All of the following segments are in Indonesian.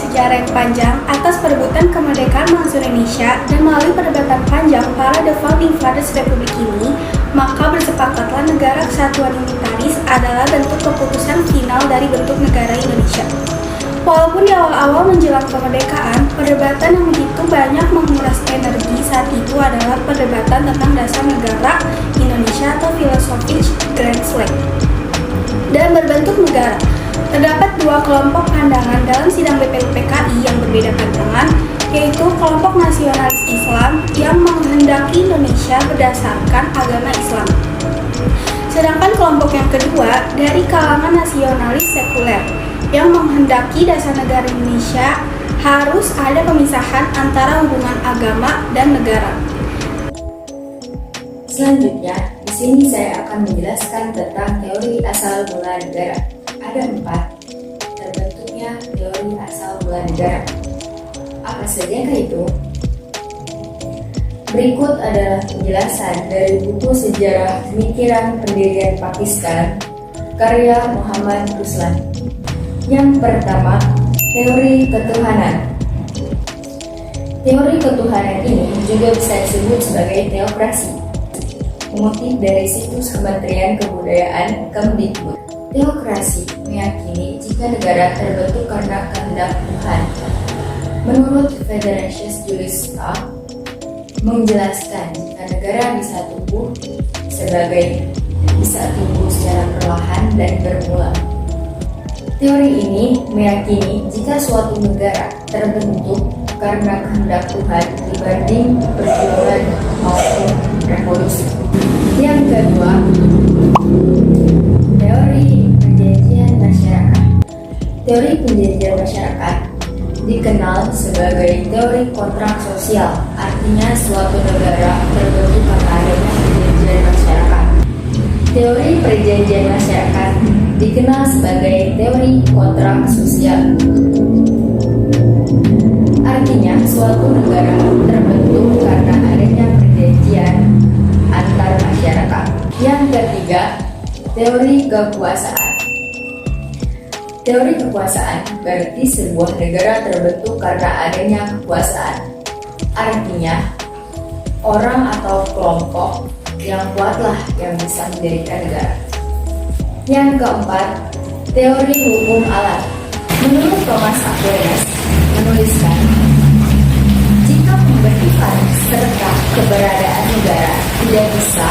sejarah yang panjang atas perebutan kemerdekaan bangsa Indonesia dan melalui perdebatan panjang para The Founding Fathers Republik ini, maka bersepakatlah negara kesatuan unitaris adalah bentuk keputusan final dari bentuk negara Indonesia. Walaupun di awal-awal menjelang kemerdekaan, perdebatan yang begitu banyak menguras energi saat itu adalah perdebatan tentang dasar negara Indonesia atau filosofi Grand Slam dan berbentuk negara. Terdapat dua kelompok pandangan dalam sidang BPUPKI yang berbeda pandangan, yaitu kelompok nasionalis Islam yang menghendaki Indonesia berdasarkan agama Islam. Sedangkan kelompok yang kedua dari kalangan nasionalis sekuler yang menghendaki dasar negara Indonesia harus ada pemisahan antara hubungan agama dan negara. Selanjutnya, di sini saya akan menjelaskan tentang teori asal mula negara. Ada 4 terbentuknya teori asal mula negara. Apa saja itu? Berikut adalah penjelasan dari buku Sejarah Pemikiran Pendirian Pakistan karya Muhammad Ruslan. Yang pertama, teori ketuhanan. Teori ketuhanan ini juga bisa disebut sebagai teokrasi. Mengutip dari situs Kementerian Kebudayaan Kemdikbud. Teokrasi meyakini jika negara terbentuk karena kehendak Tuhan. Menurut Federatius Julius Stahl, menjelaskan jika negara bisa tumbuh secara perlahan dan bermula. Teori ini meyakini jika suatu negara terbentuk karena kehendak Tuhan dibanding perjuangan maupun revolusi. Yang kedua, teori perjanjian masyarakat. Teori perjanjian masyarakat dikenal sebagai teori kontrak sosial, artinya suatu negara terbentuk karena adanya perjanjian masyarakat. Teori perjanjian masyarakat dikenal sebagai teori kontrak sosial, artinya suatu negara terbentuk karena adanya perjanjian antar masyarakat. Yang ketiga, teori kekuasaan. Teori kekuasaan berarti sebuah negara terbentuk karena adanya kekuasaan. Artinya, orang atau kelompok yang kuatlah yang bisa mendirikan negara. Yang keempat, teori hukum alam. Menurut Thomas Aquinas menuliskan, jika pembentukan serta keberadaan negara tidak bisa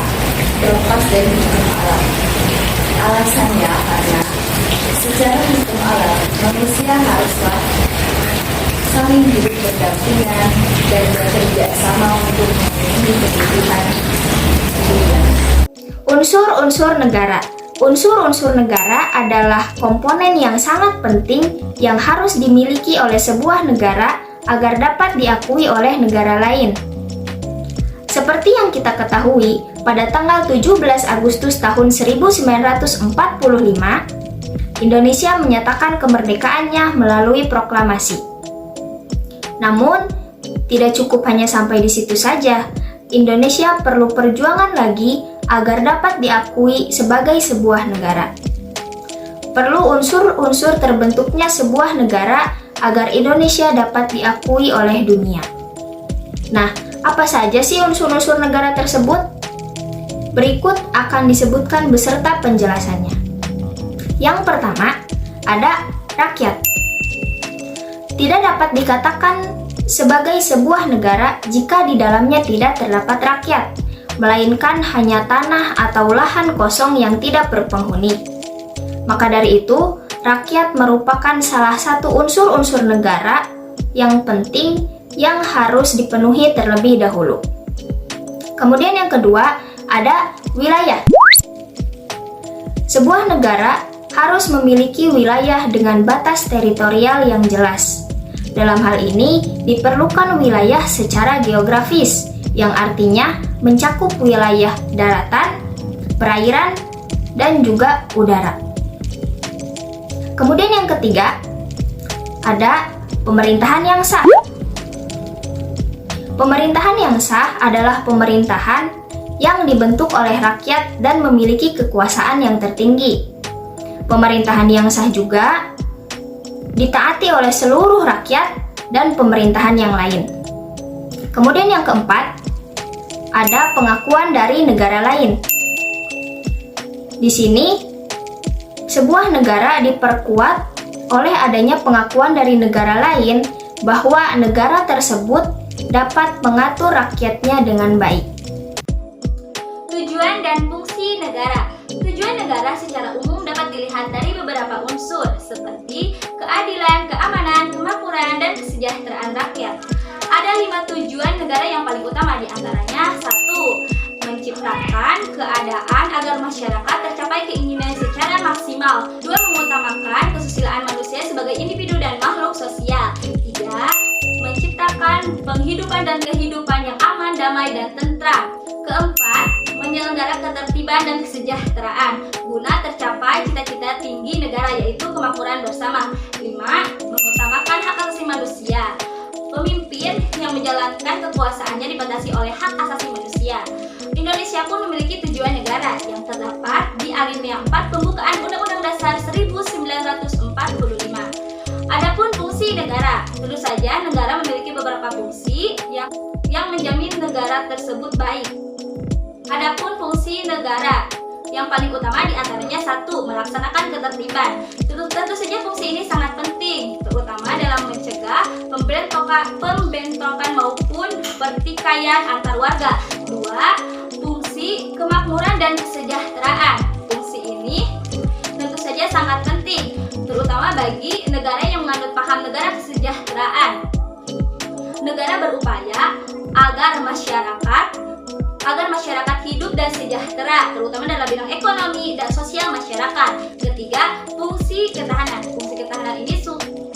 terlepas dari hukum alam. Alasannya karena secara hukum alam, manusia haruslah saling hidup berdampingan dan bekerja sama untuk memenuhi kebutuhan dunia. Unsur-unsur negara. Unsur-unsur negara adalah komponen yang sangat penting yang harus dimiliki oleh sebuah negara agar dapat diakui oleh negara lain. Seperti yang kita ketahui, pada tanggal 17 Agustus tahun 1945, Indonesia menyatakan kemerdekaannya melalui proklamasi. Namun, tidak cukup hanya sampai di situ saja. Indonesia perlu perjuangan lagi agar dapat diakui sebagai sebuah negara. Perlu unsur-unsur terbentuknya sebuah negara agar Indonesia dapat diakui oleh dunia. Nah, apa saja sih unsur-unsur negara tersebut? Berikut akan disebutkan beserta penjelasannya. Yang pertama, ada rakyat. Tidak dapat dikatakan sebagai sebuah negara jika di dalamnya tidak terdapat rakyat, melainkan hanya tanah atau lahan kosong yang tidak berpenghuni. Maka dari itu, rakyat merupakan salah satu unsur-unsur negara yang penting yang harus dipenuhi terlebih dahulu. Kemudian yang kedua, ada wilayah. Sebuah negara harus memiliki wilayah dengan batas teritorial yang jelas. Dalam hal ini, diperlukan wilayah secara geografis, yang artinya mencakup wilayah daratan, perairan, dan juga udara. Kemudian yang ketiga, ada pemerintahan yang sah. Pemerintahan yang sah adalah pemerintahan yang dibentuk oleh rakyat dan memiliki kekuasaan yang tertinggi. Pemerintahan yang sah juga ditaati oleh seluruh rakyat dan pemerintahan yang lain. Kemudian yang keempat, ada pengakuan dari negara lain. Di sini, sebuah negara diperkuat oleh adanya pengakuan dari negara lain bahwa negara tersebut dapat mengatur rakyatnya dengan baik. Tujuan dan fungsi negara. Tujuan negara secara umum dapat dilihat dari beberapa unsur seperti keadilan, keamanan, kemakmuran, dan kesejahteraan rakyat. Ada 5 tujuan negara yang paling utama, di antaranya 1. Menciptakan keadaan agar masyarakat tercapai keinginan secara maksimal. 2. Mengutamakan kesusilaan manusia sebagai individu dan makhluk sosial. 3. Menciptakan penghidupan dan kehidupan yang aman, damai, dan tentram. 4. Menyelenggarakan ketertiban dan kesejahteraan guna tercapai cita-cita tinggi negara, yaitu kemakmuran bersama. 5. Mengutamakan hak asasi manusia. Pemimpin yang menjalankan kekuasaannya dibatasi oleh hak asasi manusia. Indonesia pun memiliki tujuan negara yang terdapat di alinea 4 pembukaan Undang-Undang Dasar 1945. Adapun fungsi negara, tentu saja negara memiliki beberapa fungsi yang menjamin negara tersebut baik. Adapun fungsi negara yang paling utama diantaranya 1. Melaksanakan ketertiban. Tentu saja fungsi ini sangat penting, terutama dalam mencegah pembentrokan maupun pertikaian antar warga. 2. Fungsi kemakmuran dan kesejahteraan. Fungsi ini tentu saja sangat penting, terutama bagi negara yang menganut paham negara kesejahteraan. Negara berupaya agar masyarakat hidup dan sejahtera, terutama dalam bidang ekonomi dan sosial masyarakat. 3. Fungsi ketahanan. Fungsi ketahanan ini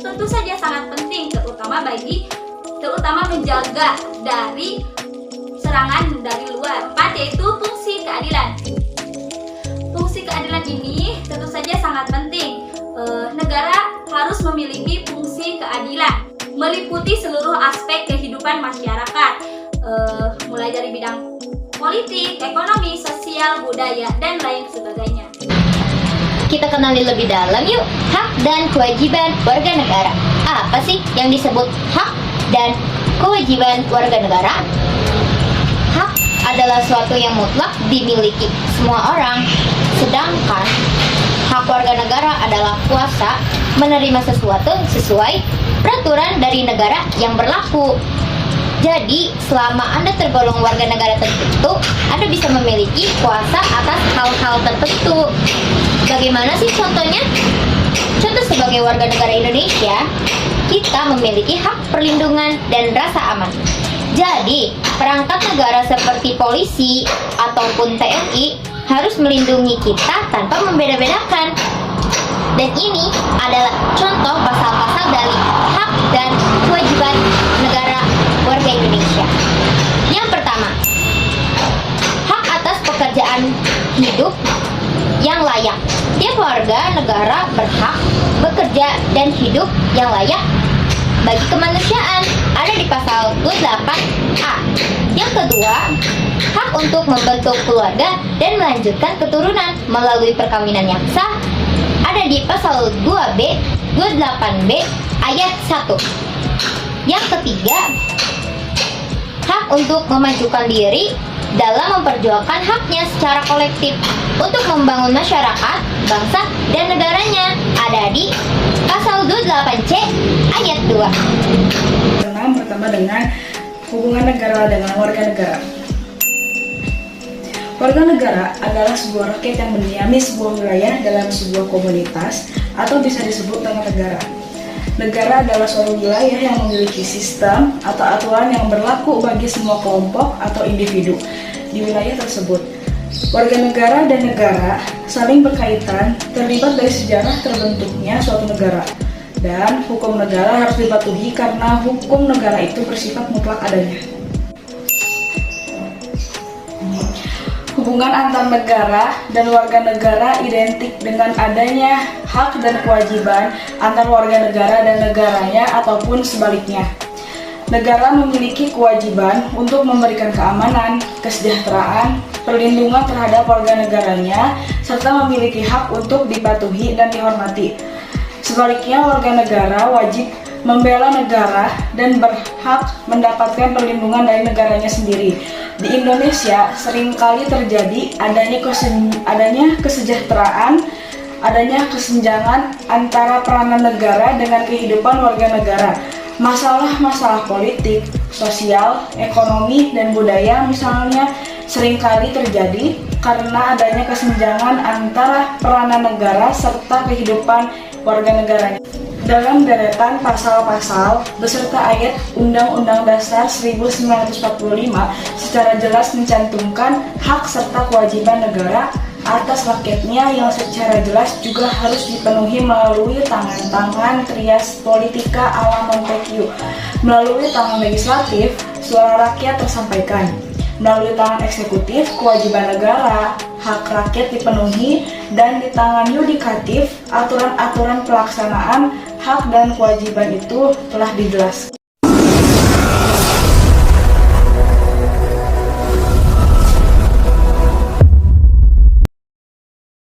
tentu saja sangat penting, terutama menjaga dari serangan dari luar. 4. Yaitu fungsi keadilan. Fungsi keadilan ini tentu saja sangat penting. Negara harus memiliki fungsi keadilan, meliputi seluruh aspek kehidupan masyarakat, mulai dari bidang politik, ekonomi, sosial, budaya, dan lain sebagainya. Kita kenali lebih dalam yuk, hak dan kewajiban warga negara. Apa sih yang disebut hak dan kewajiban warga negara? Hak adalah suatu yang mutlak dimiliki semua orang, sedangkan hak warga negara adalah kuasa menerima sesuatu sesuai peraturan dari negara yang berlaku. Jadi, selama Anda tergolong warga negara tertentu, Anda bisa memiliki kuasa atas hal-hal tertentu. Bagaimana sih contohnya? Contoh sebagai warga negara Indonesia, kita memiliki hak perlindungan dan rasa aman. Jadi, perangkat negara seperti polisi ataupun TNI harus melindungi kita tanpa membeda-bedakan. Dan ini adalah contoh pasal-pasal dari hak dan kewajiban negara warga Indonesia. Yang pertama, hak atas pekerjaan hidup yang layak. Tiap warga negara berhak bekerja dan hidup yang layak bagi kemanusiaan, ada di pasal 28A. Yang kedua, hak untuk membentuk keluarga dan melanjutkan keturunan melalui perkawinan yang sah, ada di pasal 2B, 28B ayat 1. Yang ketiga, hak untuk memajukan diri dalam memperjuangkan haknya secara kolektif untuk membangun masyarakat, bangsa, dan negaranya, ada di pasal 28C ayat 2. Pertama dengan hubungan negara dengan warga negara. Warga negara adalah sebuah rakyat yang mendiami sebuah wilayah dalam sebuah komunitas atau bisa disebut dengan negara. Negara adalah suatu wilayah yang memiliki sistem atau aturan yang berlaku bagi semua kelompok atau individu di wilayah tersebut. Warga negara dan negara saling berkaitan, terlibat dari sejarah terbentuknya suatu negara. Dan hukum negara harus dipatuhi karena hukum negara itu bersifat mutlak adanya. Hubungan antar negara dan warga negara identik dengan adanya hak dan kewajiban antar warga negara dan negaranya ataupun sebaliknya. Negara memiliki kewajiban untuk memberikan keamanan, kesejahteraan, perlindungan terhadap warga negaranya, serta memiliki hak untuk dipatuhi dan dihormati. Sebaliknya, warga negara wajib membela negara dan berhak mendapatkan perlindungan dari negaranya sendiri. Di Indonesia seringkali terjadi adanya kesejahteraan, adanya kesenjangan antara peranan negara dengan kehidupan warga negara. Masalah-masalah politik, sosial, ekonomi, dan budaya misalnya seringkali terjadi karena adanya kesenjangan antara peranan negara serta kehidupan warga negaranya. Dalam deretan pasal-pasal beserta ayat Undang-Undang Dasar 1945 secara jelas mencantumkan hak serta kewajiban negara atas rakyatnya yang secara jelas juga harus dipenuhi melalui tangan-tangan trias politika ala Montesquieu. Melalui tangan legislatif, suara rakyat tersampaikan. Melalui tangan eksekutif, kewajiban negara, hak rakyat dipenuhi, dan di tangan yudikatif, aturan-aturan pelaksanaan hak dan kewajiban itu telah dijelaskan.